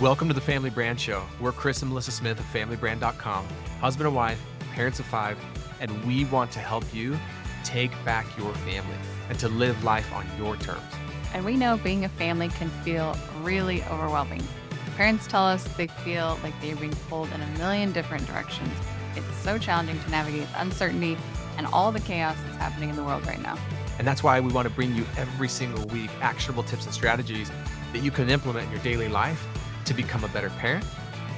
Welcome to the Family Brand Show. We're Chris and Melissa Smith of FamilyBrand.com, husband and wife, parents of 5, and we want to help you take back your family and to live life on your terms. And we know being a family can feel really overwhelming. Parents tell us they feel like they're being pulled in a million different directions. It's so challenging to navigate the uncertainty and all the chaos that's happening in the world right now. And that's why we want to bring you every single week actionable tips and strategies that you can implement in your daily life to become a better parent,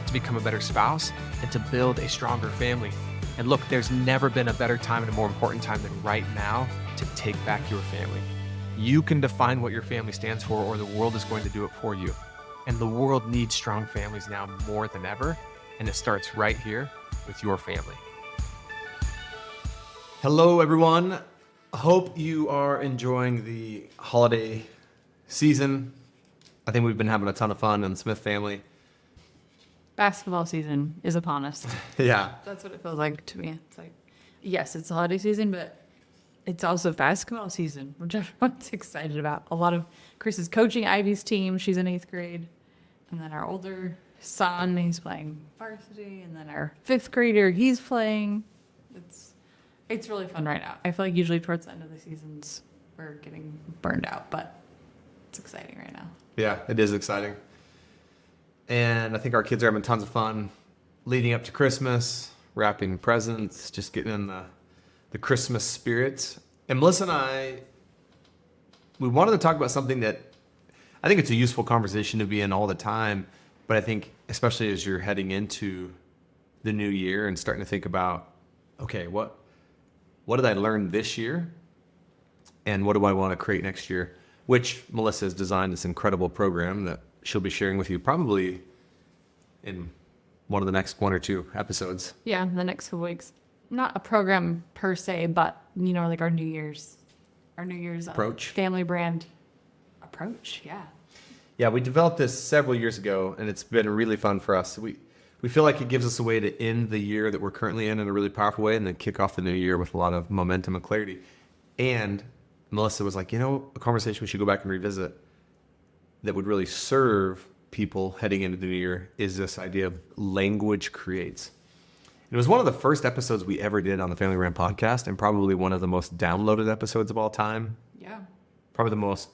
to become a better spouse, and to build a stronger family. And look, there's never been a better time and a more important time than right now to take back your family. You can define what your family stands for, or the world is going to do it for you. And the world needs strong families now more than ever, and it starts right here with your family. Hello, everyone. I hope you are enjoying the holiday season. I think we've been having a ton of fun in the Smith family. Basketball season is upon us. Yeah. That's what it feels like to me. It's like, yes, it's the holiday season, but it's also basketball season, which everyone's excited about. A lot of Chris is coaching Ivy's team. She's in 8th grade. And then our older son, he's playing varsity. And then our 5th grader, he's playing. It's really fun right now. I feel like usually towards the end of the seasons, we're getting burned out, but it's exciting right now. Yeah, it is exciting. And I think our kids are having tons of fun leading up to Christmas, wrapping presents, just getting in the Christmas spirit. And Melissa and I, we wanted to talk about something that I think it's a useful conversation to be in all the time, but I think especially as you're heading into the new year and starting to think about, okay, what did I learn this year? And what do I want to create next year? Which Melissa has designed this incredible program that she'll be sharing with you probably in one of the next 1 or 2 episodes. Yeah, the next few weeks. Not a program per se, but like our New Year's approach, family brand approach. Yeah, we developed this several years ago, and it's been really fun for us. We feel like it gives us a way to end the year that we're currently in a really powerful way, and then kick off the new year with a lot of momentum and clarity. And Melissa was like, a conversation we should go back and revisit that would really serve people heading into the new year is this idea of language creates. It was one of the first episodes we ever did on the Family Brand podcast, and probably one of the most downloaded episodes of all time. Yeah. Probably the most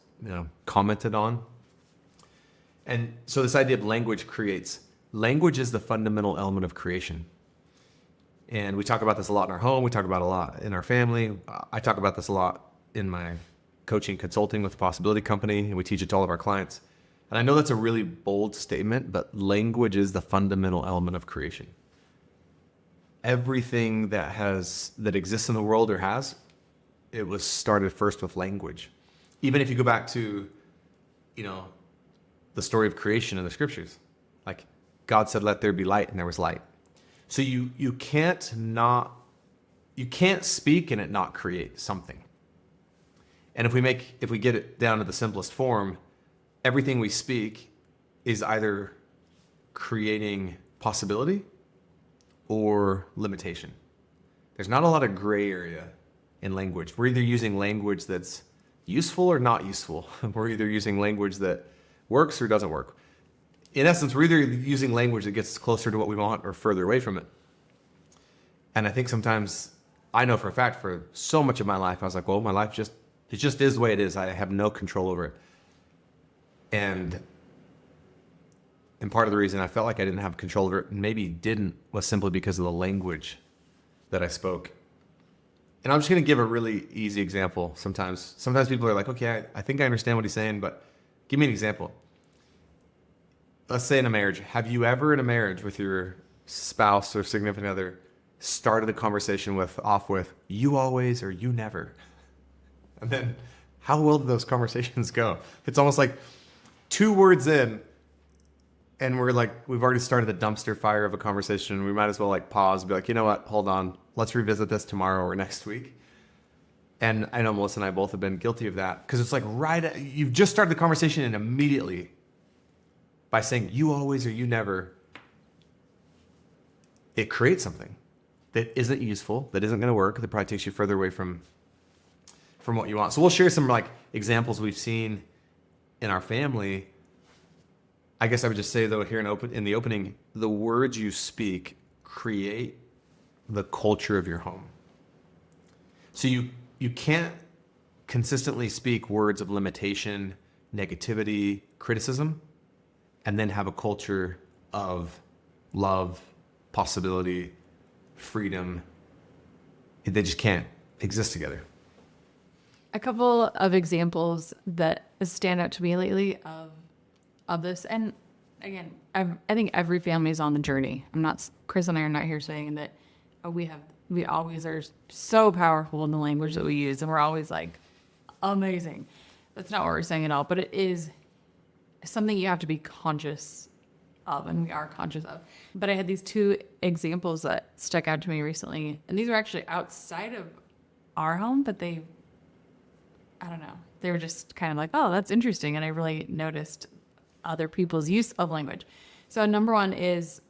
commented on. And so this idea of language creates. Language is the fundamental element of creation. And we talk about this a lot in our home. We talk about it a lot in our family. I talk about this a lot in my coaching consulting with the Possibility Company, and we teach it to all of our clients. And I know that's a really bold statement, but language is the fundamental element of creation. Everything that exists in the world it was started first with language. Even if you go back to, the story of creation in the scriptures, like God said, "Let there be light," and there was light. So you can't speak and it not create something. And if we get it down to the simplest form, everything we speak is either creating possibility or limitation. There's not a lot of gray area in language. We're either using language that's useful or not useful. We're either using language that works or doesn't work. In essence, we're either using language that gets us closer to what we want or further away from it. And I think sometimes, I know for a fact, for so much of my life, I was like, well, my life it just is the way it is. I have no control over it. And part of the reason I felt like I didn't have control over it, and maybe didn't, was simply because of the language that I spoke. And I'm just going to give a really easy example. Sometimes people are like, okay, I think I understand what he's saying, but give me an example. Let's say in a marriage. Have you ever in a marriage with your spouse or significant other started a conversation with "you always" or "you never"? And then how well do those conversations go? It's almost like 2 words in, and we've already started the dumpster fire of a conversation. We might as well pause and be like, you know what, hold on, let's revisit this tomorrow or next week. And I know Melissa and I both have been guilty of that, because it's you've just started the conversation, and immediately by saying "you always" or "you never," it creates something that isn't useful, that isn't going to work, that probably takes you further away from what you want. So we'll share some examples we've seen in our family I guess I would just say though here in the opening, the words you speak create the culture of your home. So you can't consistently speak words of limitation, negativity, criticism, and then have a culture of love, possibility, freedom. They just can't exist together. A couple of examples that stand out to me lately of this, and again, I think every family is on the journey. Chris and I are not here saying that we always are so powerful in the language that we use, and we're always like amazing. That's not what we're saying at all, but it is something you have to be conscious of, and we are conscious of. But I had these two examples that stuck out to me recently, and these were actually outside of our home, but I don't know, they were just kind of like, oh, that's interesting, and I really noticed other people's use of language. So number one is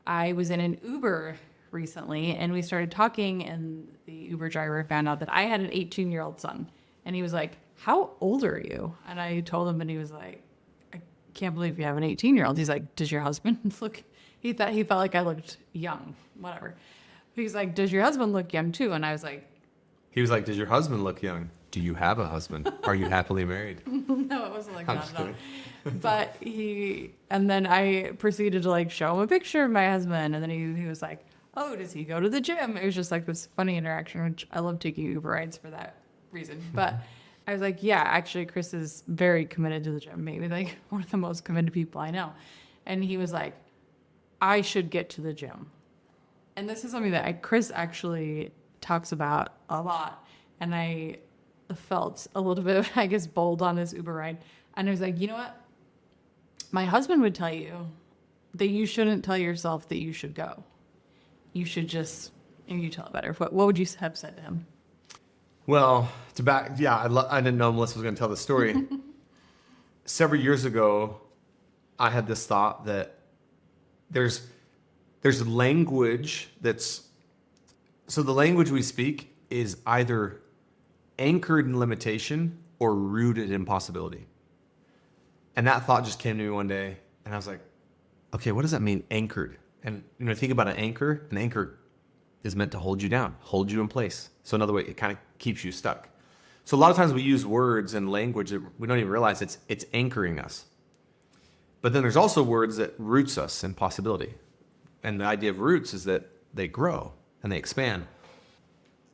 I was in an Uber recently, and we started talking, and the Uber driver found out that I had an 18-year-old son, and he was like, how old are you? And I told him, and he was like, I can't believe you have an 18-year-old. He's like, does your husband look, he felt like I looked young, whatever. He's like, does your husband look young too? And I was like, He was like, does your husband look young? Do you have a husband? Are you happily married? no, it wasn't like I'm that just at all. kidding. But and then I proceeded to like show him a picture of my husband, and then he was like, oh, does he go to the gym? It was just like this funny interaction, which I love taking Uber rides for that reason. But I was like, yeah, actually, Chris is very committed to the gym, maybe like one of the most committed people I know. And he was like, I should get to the gym. And this is something that Chris actually talks about a lot. And I felt a little bit of, I guess, bold on this Uber ride. And I was like, you know what? My husband would tell you that you shouldn't tell yourself that you should go. You should just, and you tell it better. What would you have said to him? Well, I didn't know Melissa was going to tell the story. Several years ago, I had this thought that there's language so the language we speak is either anchored in limitation or rooted in possibility. And that thought just came to me one day, and I was like, okay, what does that mean, anchored? And think about an anchor. An anchor is meant to hold you down, hold you in place. So another way, it kind of keeps you stuck. So a lot of times we use words and language that we don't even realize it's anchoring us. But then there's also words that roots us in possibility. And the idea of roots is that they grow and they expand.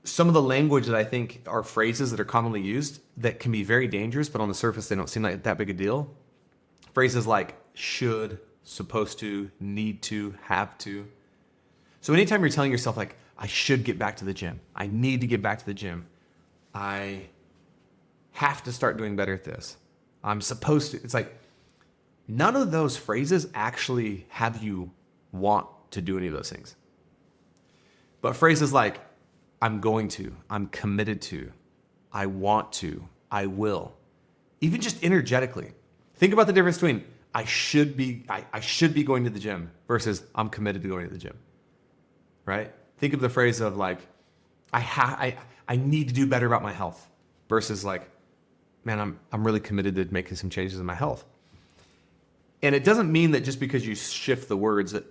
Some of the language that I think are phrases that are commonly used that can be very dangerous, but on the surface they don't seem like that big a deal. Phrases like should, supposed to, need to, have to. So anytime you're telling yourself like, I should get back to the gym, I need to get back to the gym, I have to start doing better at this, I'm supposed to, it's like, none of those phrases actually have you want to do any of those things. But phrases like, I'm going to, I'm committed to, I want to, I will, even just energetically. Think about the difference between I should be going to the gym versus I'm committed to going to the gym, right? Think of the phrase of like, I need to do better about my health versus like, man, I'm really committed to making some changes in my health. And it doesn't mean that just because you shift the words that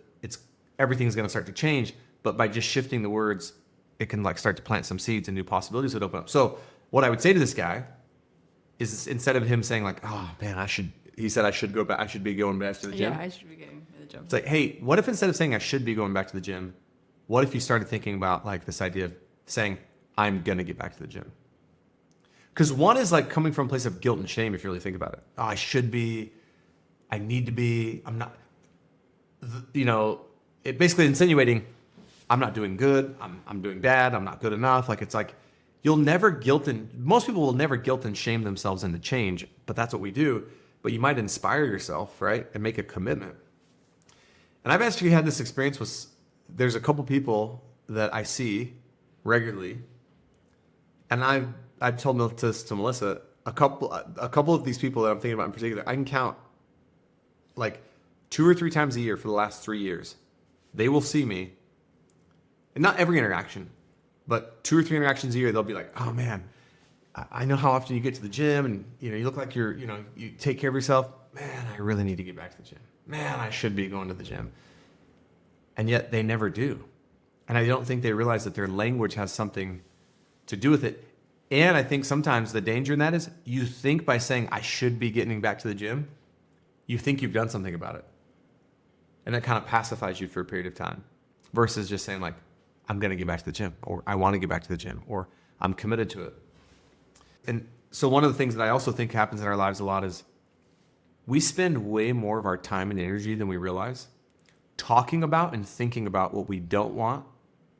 everything's going to start to change, but by just shifting the words, it can like start to plant some seeds and new possibilities would open up. So what I would say to this guy is instead of him saying like, oh man, he said I should go back, I should be going back to the gym. Yeah, I should be getting to the gym. It's like, hey, what if instead of saying I should be going back to the gym, what if you started thinking about like this idea of saying, I'm going to get back to the gym? Because one is like coming from a place of guilt and shame if you really think about it. Oh, I should be, I need to be, I'm not, it basically insinuating I'm not doing good, I'm doing bad, I'm not good enough. Like it's like most people will never guilt and shame themselves into change, but that's what we do. But you might inspire yourself, right? And make a commitment. And I've actually had this experience there's a couple people that I see regularly, and I've told this to Melissa, a couple of these people that I'm thinking about in particular, I can count like 2 or 3 times a year for the last 3 years. They will see me, and not every interaction, but 2 or 3 interactions a year, they'll be like, oh man, I know how often you get to the gym and you look like you take care of yourself. man, I really need to get back to the gym. Man, I should be going to the gym. And yet they never do. And I don't think they realize that their language has something to do with it. And I think sometimes the danger in that is you think by saying, I should be getting back to the gym, you think you've done something about it. And that kind of pacifies you for a period of time versus just saying like, I'm going to get back to the gym, or I want to get back to the gym, or I'm committed to it. And so one of the things that I also think happens in our lives a lot is we spend way more of our time and energy than we realize talking about and thinking about what we don't want,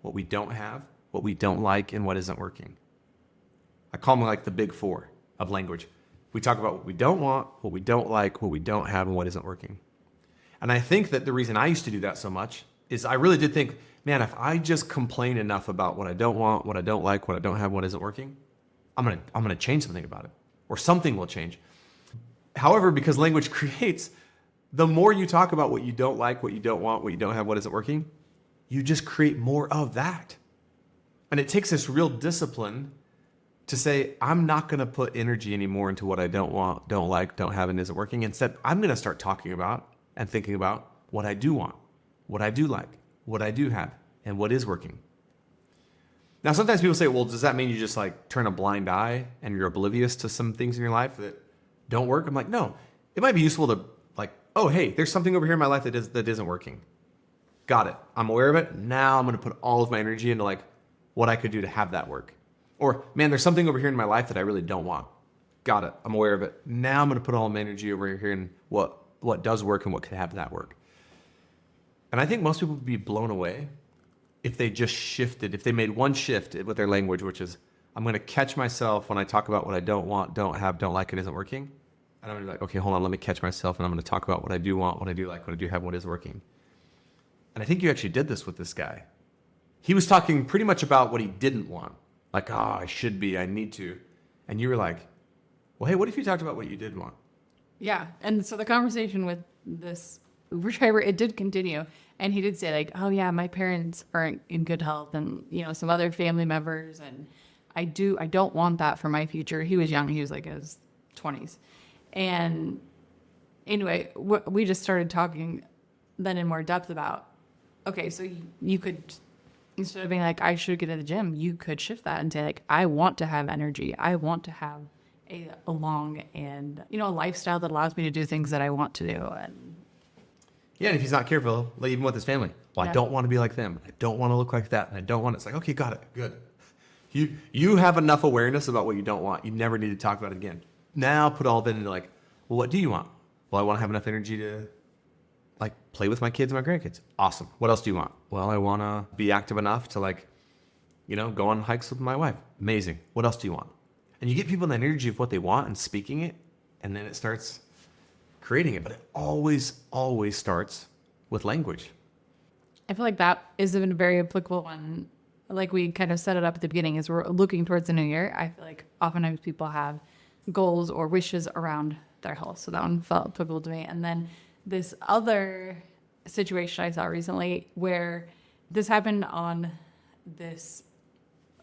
what we don't have, what we don't like, and what isn't working. I call them like the big four of language. We talk about what we don't want, what we don't like, what we don't have, and what isn't working. And I think that the reason I used to do that so much is I really did think, man, if I just complain enough about what I don't want, what I don't like, what I don't have, what isn't working, I'm gonna change something about it, or something will change. However, because language creates, the more you talk about what you don't like, what you don't want, what you don't have, what isn't working, you just create more of that. And it takes this real discipline to say, I'm not going to put energy anymore into what I don't want, don't like, don't have, and isn't working. Instead, I'm going to start talking about and thinking about what I do want, what I do like, what I do have, and what is working. Now, sometimes people say, well, does that mean you just like turn a blind eye and you're oblivious to some things in your life that don't work? I'm like, no, it might be useful to like, oh, hey, there's something over here in my life that isn't working. Got it. I'm aware of it. Now I'm going to put all of my energy into like what I could do to have that work. Or, man, there's something over here in my life that I really don't want. Got it. I'm aware of it. Now I'm going to put all my energy over here in what does work and what could have that work. And I think most people would be blown away if they just shifted, if they made one shift with their language, which is, I'm going to catch myself when I talk about what I don't want, don't have, don't like, and isn't working. And I'm going to be like, okay, hold on, let me catch myself, and I'm going to talk about what I do want, what I do like, what I do have, what is working. And I think you actually did this with this guy. He was talking pretty much about what he didn't want. Like, I should be, I need to. And you were like, well, hey, what if you talked about what you did want? Yeah. And so the conversation with this Uber driver, it did continue. And he did say like, oh yeah, my parents aren't in good health, and some other family members, and I don't want that for my future. He was young. He was like in his 20s. And anyway, we just started talking then in more depth about, okay, so you could, instead of being like, I should get to the gym, you could shift that and say like, I want to have energy. I want to have a long and, a lifestyle that allows me to do things that I want to do. And yeah, and if he's not careful, like even with his family, well, yeah. I don't want to be like them. I don't want to look like that. And I don't want it. It's like, okay, got it. Good. You have enough awareness about what you don't want. You never need to talk about it again. Now put all of it into like, well, what do you want? Well, I want to have enough energy to like play with my kids and my grandkids. Awesome. What else do you want? Well, I want to be active enough to like, go on hikes with my wife. Amazing. What else do you want? And you get people in the energy of what they want and speaking it, and then it starts creating it. But it always, always starts with language. I feel like that is a very applicable one. Like we kind of set it up at the beginning, as we're looking towards the new year. I feel like oftentimes people have goals or wishes around their health. So that one felt applicable to me. And then this other situation I saw recently where this happened on this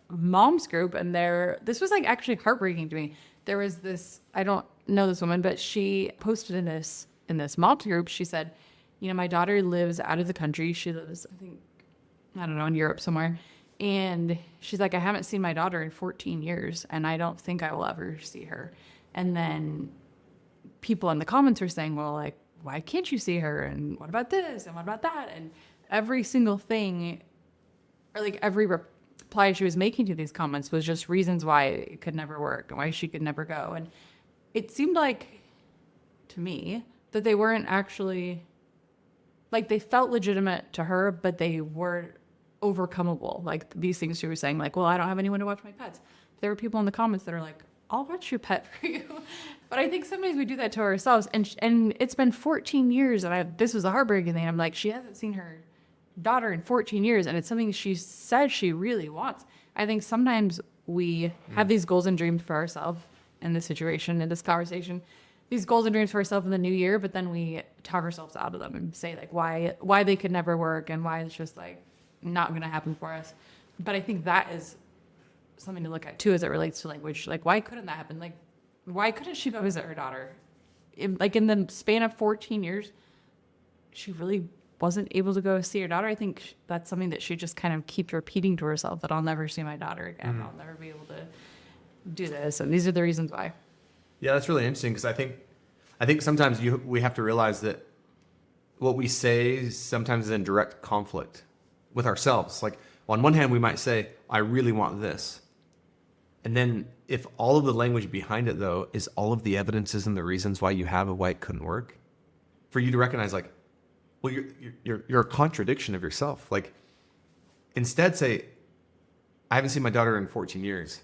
mom's group, and this was like actually heartbreaking to me. There was this, I don't know this woman, but she posted in this mom's group, she said, my daughter lives out of the country. She lives, I don't know, in Europe somewhere. And she's like, I haven't seen my daughter in 14 years, and I don't think I will ever see her. And then people in the comments are saying, well, like, why can't you see her? And what about this? And what about that? And every single thing, or like every reply she was making to these comments was just reasons why it could never work and why she could never go. And it seemed like, to me, that they weren't actually, like, they felt legitimate to her, but they were overcomable. Like these things she was saying, like, well, I don't have anyone to watch my pets. There were people in the comments that are like, I'll watch your pet for you. But I think sometimes we do that to ourselves. And it's been 14 years, and this was a heartbreaking thing. I'm like, she hasn't seen her daughter in 14 years, and it's something she says she really wants. I think sometimes we have these goals and dreams for ourselves in this situation, in this conversation, these goals and dreams for ourselves in the new year, but then we talk ourselves out of them and say like why they could never work and why it's just like not going to happen for us. But I think that is something to look at too as it relates to language. Like, why couldn't that happen? Like, why couldn't she go visit her daughter in the span of 14 years, she really wasn't able to go see her daughter. I think that's something that she just kind of keeps repeating to herself, that I'll never see my daughter again. I'll never be able to do this. And these are the reasons why. Yeah, that's really interesting because I think sometimes we have to realize that what we say sometimes is in direct conflict with ourselves. Like on one hand, we might say, I really want this. And then if all of the language behind it, though, is all of the evidences and the reasons why you have and why it couldn't work, for you to recognize, like, well, you're a contradiction of yourself. Like, instead say, I haven't seen my daughter in 14 years,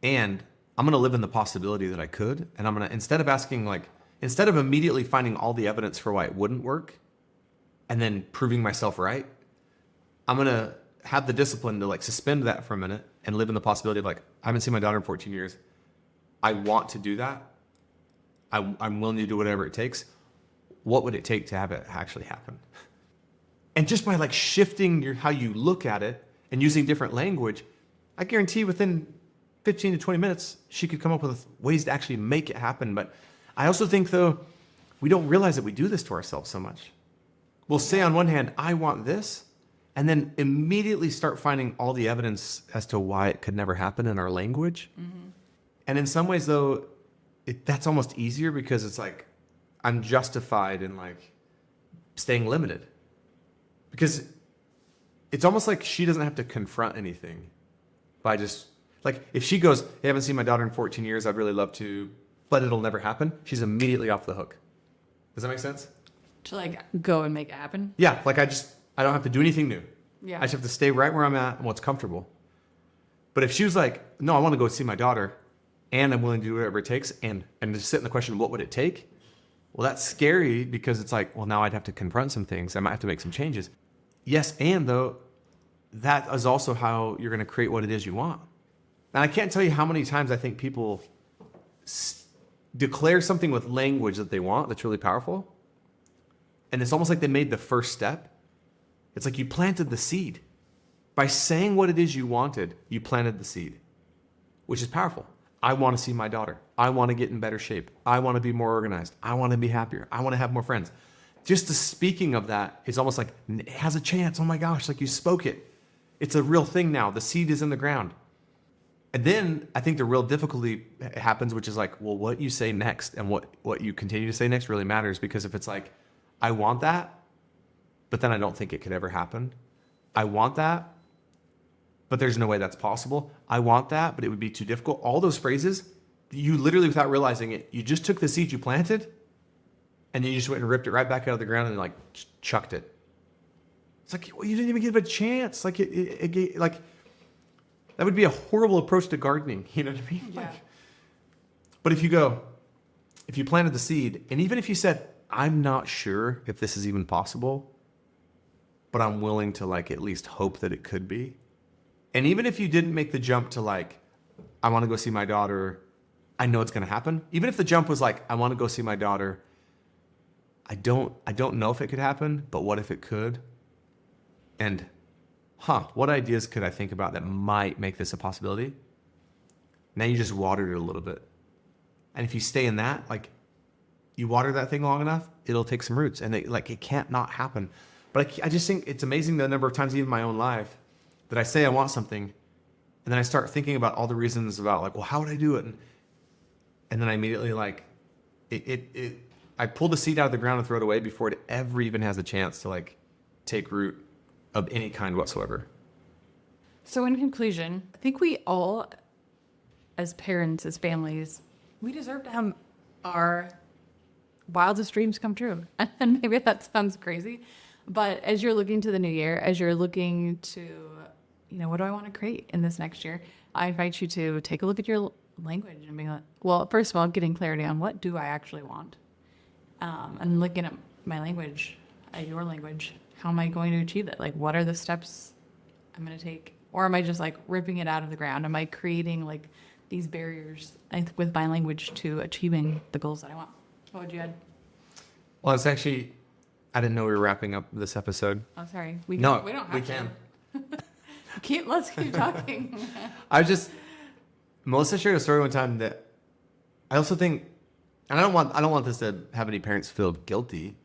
and I'm going to live in the possibility that I could. And I'm going to, instead of immediately finding all the evidence for why it wouldn't work and then proving myself right, I'm going to have the discipline to like suspend that for a minute and live in the possibility of like, I haven't seen my daughter in 14 years. I want to do that. I'm willing to do whatever it takes. What would it take to have it actually happen? And just by like shifting how you look at it and using different language, I guarantee within 15 to 20 minutes, she could come up with ways to actually make it happen. But I also think, though, we don't realize that we do this to ourselves so much. We'll say on one hand, I want this, and then immediately start finding all the evidence as to why it could never happen in our language. Mm-hmm. And in some ways, though, that's almost easier because it's like I'm justified in like staying limited. Because it's almost like she doesn't have to confront anything by just, like, if she goes, hey, I haven't seen my daughter in 14 years, I'd really love to, but it'll never happen, she's immediately off the hook. Does that make sense? To like go and make it happen? Yeah, like I don't have to do anything new. Yeah. I just have to stay right where I'm at and what's comfortable. But if she was like, no, I want to go see my daughter and I'm willing to do whatever it takes and just sit in the question, what would it take? Well, that's scary because it's like, well, now I'd have to confront some things. I might have to make some changes. Yes, and though, that is also how you're going to create what it is you want. And I can't tell you how many times I think people declare something with language that they want that's really powerful. And it's almost like they made the first step. It's like you planted the seed. By saying what it is you wanted, you planted the seed, which is powerful. I want to see my daughter. I want to get in better shape. I want to be more organized. I want to be happier. I want to have more friends. Just the speaking of that is almost like it has a chance. Oh my gosh, like you spoke it. It's a real thing now. The seed is in the ground. And then I think the real difficulty happens, which is like, well, what you say next and what you continue to say next really matters. Because if it's like, I want that, but then I don't think it could ever happen. I want that, but there's no way that's possible. I want that, but it would be too difficult. All those phrases, you literally, without realizing it, you just took the seed you planted and then you just went and ripped it right back out of the ground and like chucked it. It's like, well, you didn't even give it a chance. Like like that would be a horrible approach to gardening. You know what I mean? Yeah. Like, but if you planted the seed, and even if you said, I'm not sure if this is even possible, but I'm willing to like at least hope that it could be. And even if you didn't make the jump to like, I want to go see my daughter, I know it's going to happen. Even if the jump was like, I want to go see my daughter, I don't know if it could happen, but what if it could? And what ideas could I think about that might make this a possibility? Now you just watered it a little bit. And if you stay in that, like you water that thing long enough, it'll take some roots and it can't not happen. But I just think it's amazing the number of times even in my own life that I say I want something and then I start thinking about all the reasons about like, well, how would I do it? And then I immediately like, I pull the seed out of the ground and throw it away before it ever even has a chance to like take root of any kind whatsoever. So in conclusion, I think we all, as parents, as families, we deserve to have our wildest dreams come true. And maybe that sounds crazy, but as you're looking to the new year, as you're looking to, what do I want to create in this next year? I invite you to take a look at your language and be like, well, first of all, getting clarity on what do I actually want? And looking at my language, at your language, how am I going to achieve it? Like, what are the steps I'm going to take? Or am I just like ripping it out of the ground? Am I creating like these barriers with my language to achieving the goals that I want? What would you add? Well, it's actually, I didn't know we were wrapping up this episode. Oh, sorry. We don't have we to. can. Let's keep talking. Melissa shared a story one time that I also think And I don't want this to have any parents feel guilty.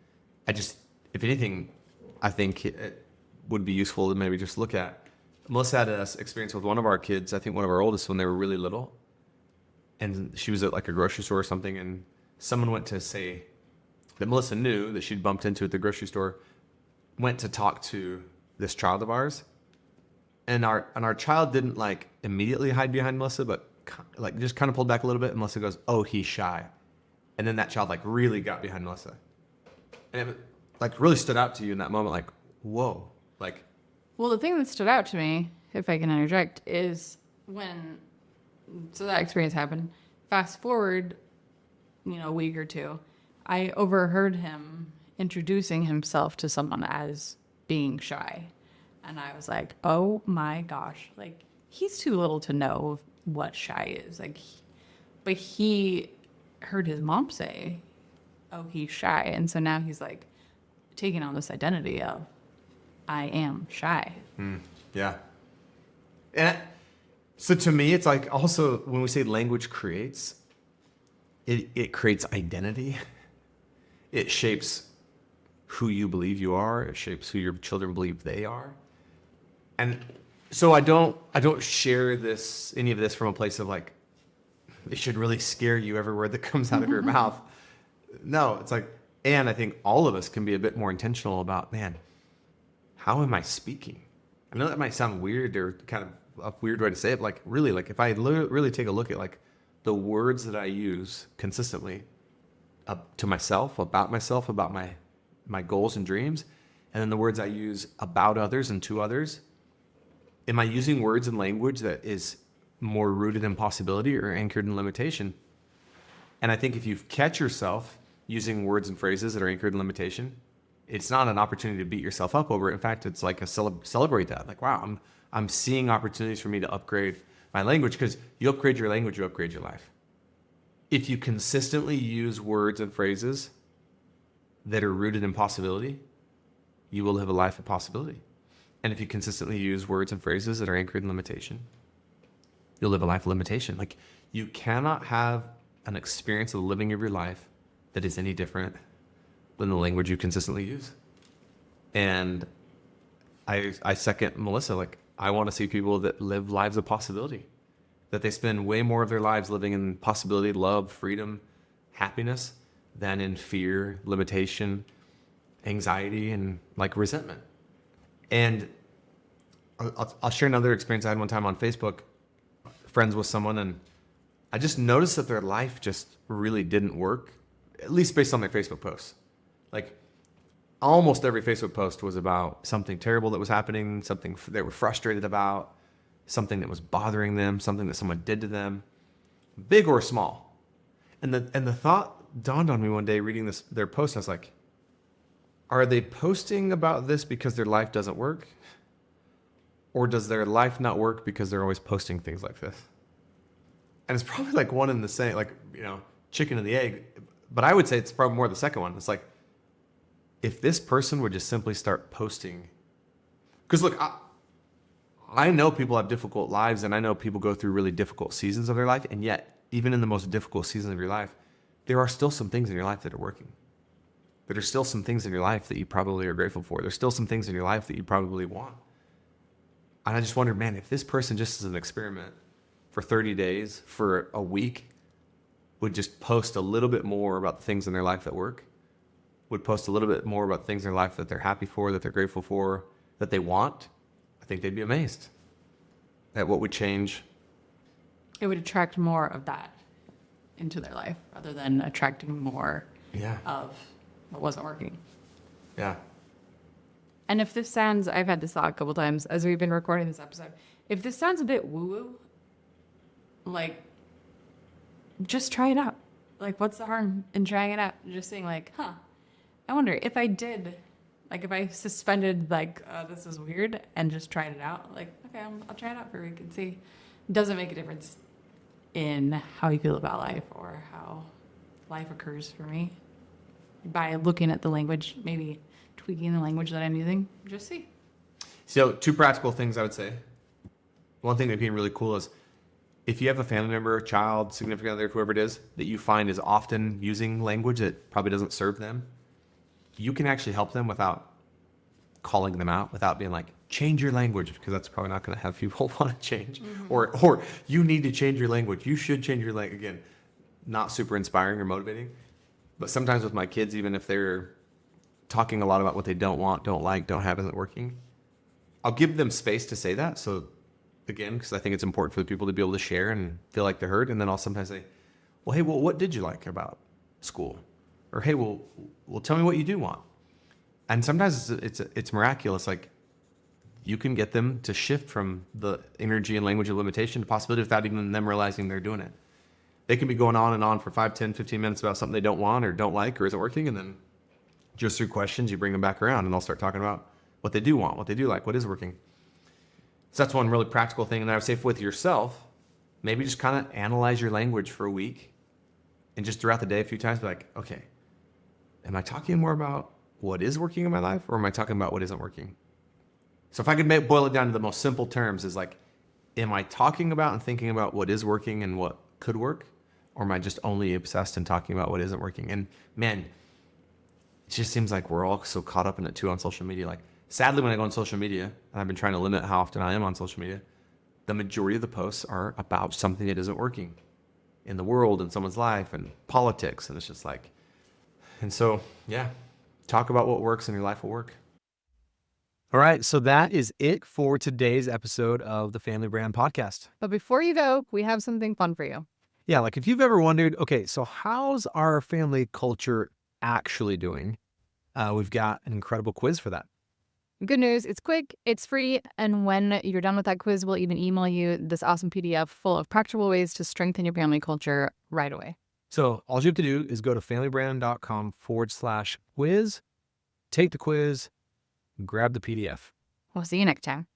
I just, if anything, I think it would be useful to maybe just look at. Melissa had an experience with one of our kids, I think one of our oldest, when they were really little. And she was at like a grocery store or something, and someone went to say that Melissa knew that she'd bumped into at the grocery store, went to talk to this child of ours. And our child didn't like immediately hide behind Melissa, but like just kind of pulled back a little bit. And Melissa goes, "Oh, he's shy." And then that child like really got behind Melissa. And it like really stood out to you in that moment, like, whoa. Like, Well, the thing that stood out to me, if I can interject, is so that experience happened. Fast forward, a week or two, I overheard him introducing himself to someone as being shy. And I was like, oh my gosh, like he's too little to know what shy is. But he heard his mom say, oh, he's shy. And so now he's like taking on this identity of, I am shy. yeah. And so to me, it's like also when we say language creates, it creates identity. It shapes who you believe you are. It shapes who your children believe they are. And so I don't share any of this from a place of like, it should really scare you every word that comes out of your mouth. No, it's like, and I think all of us can be a bit more intentional about, man, how am I speaking? I know that might sound weird or kind of a weird way to say it, but like really, like if I really take a look at like the words that I use consistently to myself, about my goals and dreams, and then the words I use about others and to others, am I using words and language that is more rooted in possibility or anchored in limitation? And I think if you catch yourself using words and phrases that are anchored in limitation, it's not an opportunity to beat yourself up over it. In fact, it's like celebrate that. Like, wow, I'm seeing opportunities for me to upgrade my language, because you upgrade your language, you upgrade your life. If you consistently use words and phrases that are rooted in possibility, you will live a life of possibility. And if you consistently use words and phrases that are anchored in limitation, you'll live a life of limitation. Like, you cannot have an experience of the living of your life that is any different than the language you consistently use. And I second Melissa. Like, I want to see people that live lives of possibility, that they spend way more of their lives living in possibility, love, freedom, happiness, than in fear, limitation, anxiety, and like resentment. And I'll share another experience I had one time on Facebook, friends with someone, and I just noticed that their life just really didn't work, at least based on their Facebook posts. Like, almost every Facebook post was about something terrible that was happening, something they were frustrated about, something that was bothering them, something that someone did to them, big or small. And the thought dawned on me one day reading their post. I was like, are they posting about this because their life doesn't work? Or does their life not work because they're always posting things like this? And it's probably like one and the same, like, chicken and the egg. But I would say it's probably more the second one. It's like, if this person would just simply start posting, because look, I know people have difficult lives, and I know people go through really difficult seasons of their life, and yet, even in the most difficult season of your life, there are still some things in your life that are working. There are still some things in your life that you probably are grateful for. There's still some things in your life that you probably want. And I just wondered, man, if this person, just as an experiment for 30 days, for a week, would just post a little bit more about the things in their life that work, would post a little bit more about things in their life that they're happy for, that they're grateful for, that they want, I think they'd be amazed at what would change. It would attract more of that into their life rather than attracting more of what wasn't working. Yeah. And if this sounds, I've had this thought a couple times as we've been recording this episode, if this sounds a bit woo-woo, like, just try it out. Like, what's the harm in trying it out? Just saying like, I wonder if I did, like, if I suspended, like, this is weird, and just tried it out, like, okay, I'll try it out for a week and see. It doesn't make a difference in how you feel about life or how life occurs for me. By looking at the language, maybe tweaking the language that I'm using, just see. So 2 practical things I would say. One thing that'd be really cool is if you have a family member, child, significant other, whoever it is, that you find is often using language that probably doesn't serve them, you can actually help them without calling them out, without being like, change your language, because that's probably not going to have people want to change. Or you need to change your language. You should change your language. Again, not super inspiring or motivating. But sometimes with my kids, even if they're talking a lot about what they don't want, don't like, don't have, isn't working, I'll give them space to say that. So again, because I think it's important for the people to be able to share and feel like they're heard. And then I'll sometimes say, well, hey, well, what did you like about school? Or hey, well, tell me what you do want. And sometimes it's miraculous. Like you can get them to shift from the energy and language of limitation to possibility without even them realizing they're doing it. They can be going on and on for 5, 10, 15 minutes about something they don't want or don't like or isn't working. And then just through questions, you bring them back around and they'll start talking about what they do want, what they do like, what is working. So that's one really practical thing. And I would say with yourself, maybe just kind of analyze your language for a week and just throughout the day a few times be like, okay, am I talking more about what is working in my life or am I talking about what isn't working? So if I could boil it down to the most simple terms is like, am I talking about and thinking about what is working and what could work? Or am I just only obsessed and talking about what isn't working? And man, it just seems like we're all so caught up in it too on social media. Like sadly, when I go on social media, and I've been trying to limit how often I am on social media, the majority of the posts are about something that isn't working in the world, in someone's life, and politics. And it's just like, and so, yeah, talk about what works and your life will work. All right. So that is it for today's episode of the Family Brand Podcast. But before you go, we have something fun for you. Yeah. Like if you've ever wondered, okay, so how's our family culture actually doing? We've got an incredible quiz for that. Good news, it's quick, it's free, and when you're done with that quiz, we'll even email you this awesome PDF full of practical ways to strengthen your family culture right away. So all you have to do is go to familybrand.com/quiz, take the quiz, grab the PDF. We'll see you next time.